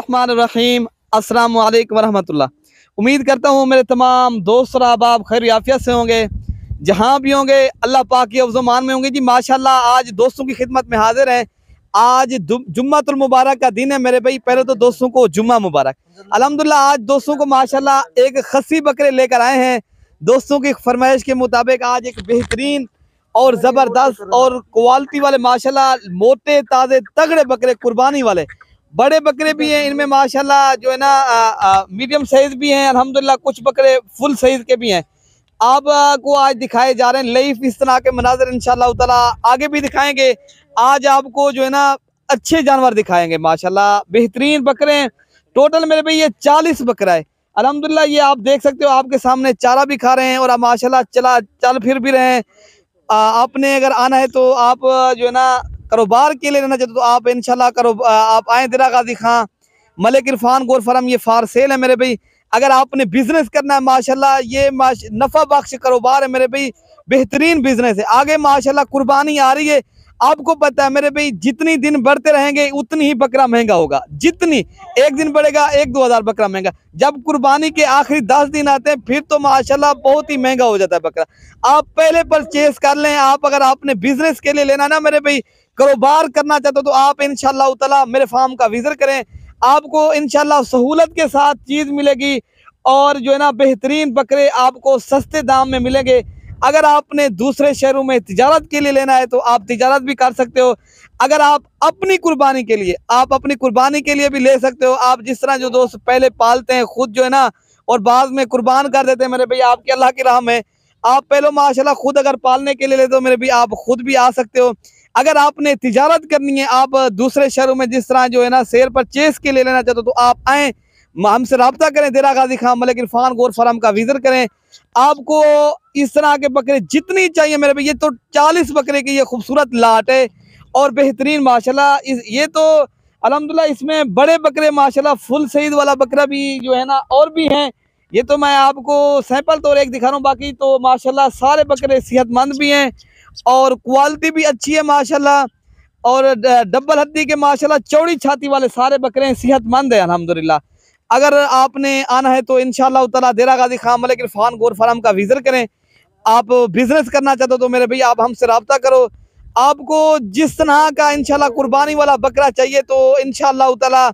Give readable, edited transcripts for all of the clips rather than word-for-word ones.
बिस्मिल्लाहिर्रहमानिर्रहीम। अस्सलाम वालेकुम वरहमतुल्लाह। उम्मीद करता हूँ मेरे तमाम दोस्त और अहबाब खैर आफियत से होंगे, जहाँ भी होंगे अल्लाह पाक की अफ़ज़ो-मान में होंगे। जी माशाल्लाह, आज दोस्तों की खिदमत में हाजिर हैं। आज जुम्मतुल मुबारक का दिन है मेरे भाई। पहले तो दोस्तों को जुम्मा मुबारक। अल्हम्दुलिल्लाह आज दोस्तों को माशाल्लाह एक खस्सी बकरे लेकर आए हैं। दोस्तों की फरमाइश के मुताबिक आज एक बेहतरीन और ज़बरदस्त और क्वालिटी वाले माशाल्लाह मोटे ताज़े तगड़े बकरे, कुर्बानी वाले बड़े बकरे भी हैं इनमें माशाल्लाह, जो है ना मीडियम साइज भी हैं अल्हम्दुलिल्लाह। कुछ बकरे फुल साइज के भी हैं। आपको आज दिखाए जा रहे हैं लाइव इस तरह के मनाज़र, इंशाअल्लाह ताला आगे भी दिखाएंगे। आज आपको जो है ना अच्छे जानवर दिखाएंगे माशाल्लाह, बेहतरीन बकरे हैं। टोटल मेरे भाई ये 40 बकरा है अल्हम्दुलिल्लाह। ये आप देख सकते हो, आपके सामने चारा भी खा रहे हैं और माशाल्लाह चल फिर भी रहे हैं। आपने अगर आना है तो आप जो है ना कारोबार के लिए रहना चाहते तो आप इंशाल्लाह आप आए दिरा गाजी खां मलिक इरफान गोर फार्म, ये फार सेल है मेरे भाई। अगर आपने बिजनेस करना है माशाल्लाह, ये नफा बख्श कारोबार है मेरे भाई, बेहतरीन बिजनेस है। आगे माशाल्लाह कुर्बानी आ रही है, आपको पता है मेरे भाई, जितनी दिन बढ़ते रहेंगे उतनी ही बकरा महंगा होगा। जितनी एक दिन बढ़ेगा 1-2 हज़ार बकरा महंगा। जब कुर्बानी के आखिरी 10 दिन आते हैं फिर तो माशाल्लाह बहुत ही महंगा हो जाता है बकरा। आप पहले परचेज कर लें। आप अगर आपने बिजनेस के लिए लेना ना मेरे भाई, कारोबार करना चाहते हो तो आप इंशाल्लाह ताला मेरे फार्म का विजिट करें। आपको इंशाल्लाह सहूलत के साथ चीज़ मिलेगी और जो है ना बेहतरीन बकरे आपको सस्ते दाम में मिलेंगे। अगर आपने दूसरे शहरों में तिजारत के लिए लेना है तो आप तिजारत भी कर सकते हो। अगर आप अपनी कुर्बानी के लिए भी ले सकते हो। आप जिस तरह जो दोस्त पहले पालते हैं खुद जो है ना और बाद में कुर्बान कर देते हैं मेरे भाई, आपके अल्लाह की राह में। आप पहले माशाल्लाह खुद अगर पालने के लिए लेते हो मेरे भाई, आप खुद भी आ सकते हो। अगर आपने तिजारत करनी है, आप दूसरे शहरों में जिस तरह जो है ना शेयर परचेज के लिए लेना चाहते हो तो आप आएँ, हमसे रब्ता करें। दिरा गाजी खां मलिक इरफान गोर फार्म का विजिट करें। आपको इस तरह के बकरे जितनी चाहिए मेरे भाई, ये तो 40 बकरे की ये खूबसूरत लाट है और बेहतरीन माशाल्लाह। ये तो अल्हम्दुलिल्लाह इसमें बड़े बकरे माशाल्लाह फुल सईद वाला बकरा भी जो है ना और भी हैं। ये तो मैं आपको सैंपल तौर एक दिखा रहा हूँ, बाकी तो माशाल्लाह सारे बकरे सेहतमंद भी हैं और क्वालिटी भी अच्छी है माशाल्लाह। और डबल हड्डी के माशाल्लाह चौड़ी छाती वाले सारे बकरे सेहतमंद है अल्हम्दुलिल्लाह। अगर आपने आना है तो इंशाअल्लाह ताला दिरा गाजी खां मलिक इरफान गोर फार्म का विजिट करें। आप बिजनेस करना चाहते हो तो मेरे भैया आप हमसे रब्ता करो। आपको जिस तरह का इंशाल्लाह कुर्बानी वाला बकरा चाहिए तो इंशाअल्लाह ताला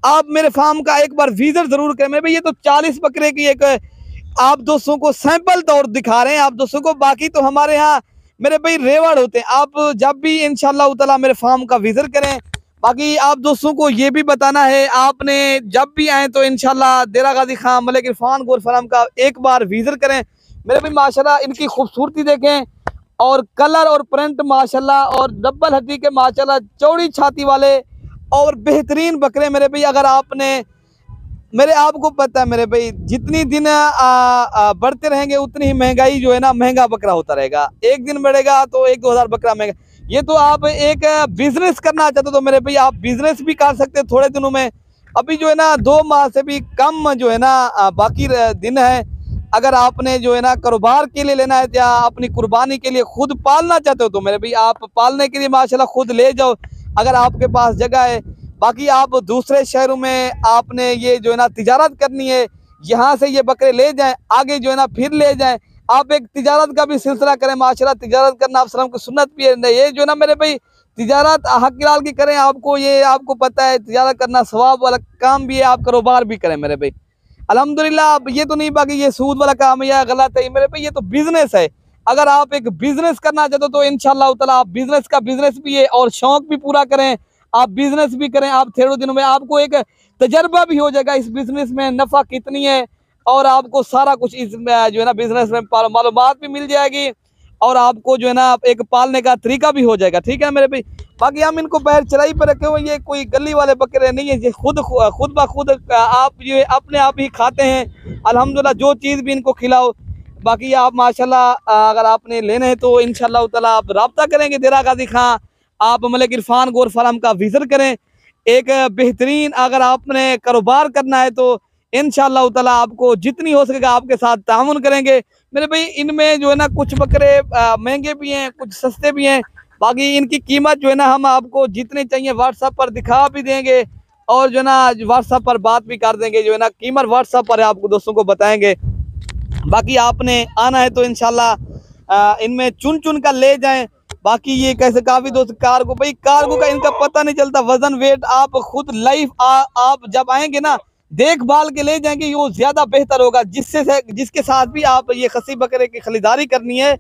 आप मेरे फार्म का एक बार विजिट जरूर करें मेरे भैया। ये तो 40 बकरे की एक आप दोस्तों को सैंपल तौर दिखा रहे हैं आप दोस्तों को। बाकी तो हमारे यहाँ मेरे भाई रेवाड़ होते हैं। आप जब भी इंशाअल्लाह ताला मेरे फार्म का विजिट करें। बाकी आप दोस्तों को ये भी बताना है, आपने जब भी आए तो इंशाल्लाह दिरा गाजी खां मलिक इरफान गोर फार्म का एक बार विजिट करें मेरे भाई। माशाल्लाह इनकी खूबसूरती देखें और कलर और प्रिंट माशाल्लाह, और डबल हड्डी के माशाल्लाह चौड़ी छाती वाले और बेहतरीन बकरे मेरे भाई। अगर आपने आपको पता है मेरे भाई, जितनी दिन बढ़ते रहेंगे उतनी ही महंगाई जो है ना महंगा बकरा होता रहेगा। एक दिन बढ़ेगा तो 1-2 हज़ार बकरा महंगा। ये तो आप एक बिजनेस करना चाहते हो तो मेरे भाई आप बिजनेस भी कर सकते हो थोड़े दिनों में। अभी जो है ना 2 माह से भी कम जो है ना बाकी दिन है। अगर आपने जो है ना कारोबार के लिए लेना है या अपनी कुर्बानी के लिए खुद पालना चाहते हो तो मेरे भाई आप पालने के लिए माशाल्लाह खुद ले जाओ अगर आपके पास जगह है। बाकी आप दूसरे शहरों में आपने ये जो है ना तिजारत करनी है, यहाँ से ये बकरे ले जाएं, आगे जो है ना फिर ले जाएं। आप एक तिजारत का भी सिलसिला करें माशाल्लाह। तिजारत करना आप सलाम की सुन्नत भी है। ये जो है ना मेरे भाई तिजारत हक लाल की करें। आपको पता है तिजारत करना सवाब वाला काम भी है, आप कारोबार भी करें मेरे भाई अल्हम्दुलिल्लाह। आप ये तो नहीं बाकी ये सूद वाला काम है या गलत है मेरे भाई, ये तो बिजनेस है। अगर आप एक बिजनेस करना चाहते हो तो इंशाअल्लाह ताला आप बिजनेस भी है और शौक भी पूरा करें, आप बिजनेस भी करें। आप थोड़े दिनों में आपको एक तजर्बा भी हो जाएगा इस बिजनेस में नफ़ा कितनी है, और आपको सारा कुछ इस जो है ना बिजनेस में मालूमात भी मिल जाएगी और आपको जो है ना एक पालने का तरीका भी हो जाएगा। ठीक है मेरे भाई। बाकी हम इनको बाहर चराई पर रखे हुए, ये कोई गली वाले बकरे नहीं है। ये खुद ब खुद आप ये अपने आप ही खाते हैं अल्हम्दुलिल्लाह, जो चीज़ भी इनको खिलाओ। बाकी आप माशाल्लाह अगर आपने लेने हैं तो इंशाअल्लाह ताला आप रब्ता करेंगे दिरा गाजी खां आप मलिक इरफान गोर फार्म का विजिट करें। एक बेहतरीन अगर आपने कारोबार करना है तो इंशाअल्लाह ताला आपको जितनी हो सकेगा आपके साथ तामुन करेंगे मेरे भाई। इनमें जो है ना कुछ बकरे महंगे भी हैं, कुछ सस्ते भी हैं। बाकी इनकी कीमत जो है ना हम आपको जितने चाहिए व्हाट्सएप पर दिखा भी देंगे और जो है ना व्हाट्सएप पर बात भी कर देंगे, जो है ना कीमत व्हाट्सएप पर आपको दोस्तों को बताएंगे। बाकी आपने आना है तो इंशाल्लाह इनमें चुन चुन कर ले जाएं। बाकी ये कैसे काफ़ी दोस्त कार्गो, भाई कार्गो का इनका पता नहीं चलता, वजन वेट आप खुद लाइव आप जब आएंगे ना देखभाल के ले जाएंगे, वो ज़्यादा बेहतर होगा। जिसके साथ भी आप ये खसी बकरे की खरीदारी करनी है,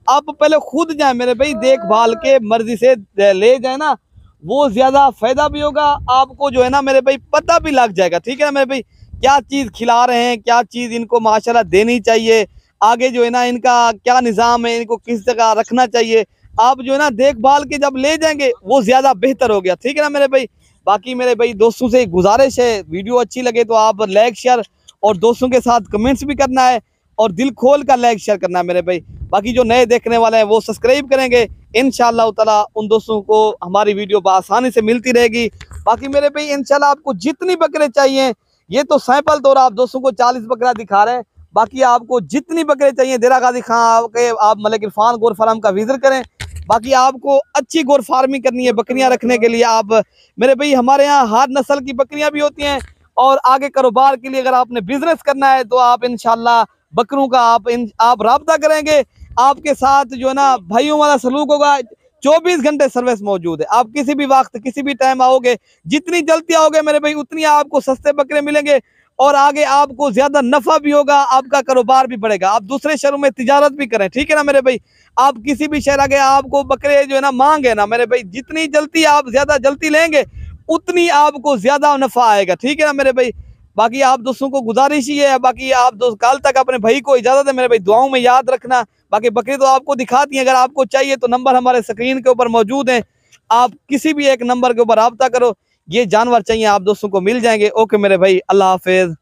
आप पहले खुद जाए मेरे भाई, देखभाल के मर्जी से ले जाए ना, वो ज़्यादा फायदा भी होगा आपको, जो है ना मेरे भाई पता भी लग जाएगा। ठीक है ना मेरे भाई, क्या चीज़ खिला रहे हैं, क्या चीज़ इनको माशाल्लाह देनी चाहिए, आगे जो है ना इनका क्या निज़ाम है, इनको किस जगह रखना चाहिए, आप जो है ना देखभाल के जब ले जाएंगे वो ज़्यादा बेहतर हो गया। ठीक है ना मेरे भाई। बाकी मेरे भाई दोस्तों से गुजारिश है, वीडियो अच्छी लगे तो आप लाइक शेयर और दोस्तों के साथ कमेंट्स भी करना है, और दिल खोल कर लाइक शेयर करना है मेरे भाई। बाकी जो नए देखने वाले हैं वो सब्सक्राइब करेंगे, इंशाल्लाह ताला उन दोस्तों को हमारी वीडियो बआसानी से मिलती रहेगी। बाकी मेरे भाई इंशाल्लाह आपको जितनी बकरे चाहिए, ये तो सैंपल तौर आप दोस्तों को 40 बकरा दिखा रहे हैं, बाकी आपको जितनी बकरे चाहिए देरा गाजी खां के आप मलिक इरफान गोर फार्म का विजिट करें। बाकी आपको अच्छी गोर फार्मिंग करनी है बकरियां रखने के लिए, आप मेरे भाई हमारे यहाँ हर नस्ल की बकरियां भी होती हैं, और आगे कारोबार के लिए अगर आपने बिजनेस करना है तो आप इंशाल्लाह बकरों का आप राब्ता करेंगे, आपके साथ जो है ना भाइयों वाला सलूक होगा। 24 घंटे सर्विस मौजूद है, आप किसी भी वक्त किसी भी टाइम आओगे, जितनी जल्दी आओगे मेरे भाई उतनी आपको सस्ते बकरे मिलेंगे, और आगे आपको ज्यादा नफा भी होगा, आपका कारोबार भी बढ़ेगा, आप दूसरे शहरों में तिजारत भी करें। ठीक है ना मेरे भाई, आप किसी भी शहर आगे आपको बकरे जो है ना मांगे ना मेरे भाई, जितनी जल्दी आप ज्यादा जल्दी लेंगे उतनी आपको ज्यादा नफा आएगा। ठीक है ना मेरे भाई। बाकी आप दोस्तों को गुजारिश ही है, बाकी आप दोस्त कल तक अपने भाई को इजाजत है मेरे भाई, दुआओं में याद रखना। बाकी बकरी तो आपको दिखाती है, अगर आपको चाहिए तो नंबर हमारे स्क्रीन के ऊपर मौजूद है, आप किसी भी एक नंबर के ऊपर रब्ता करो, ये जानवर चाहिए आप दोस्तों को मिल जाएंगे। ओके मेरे भाई, अल्लाह हाफिज।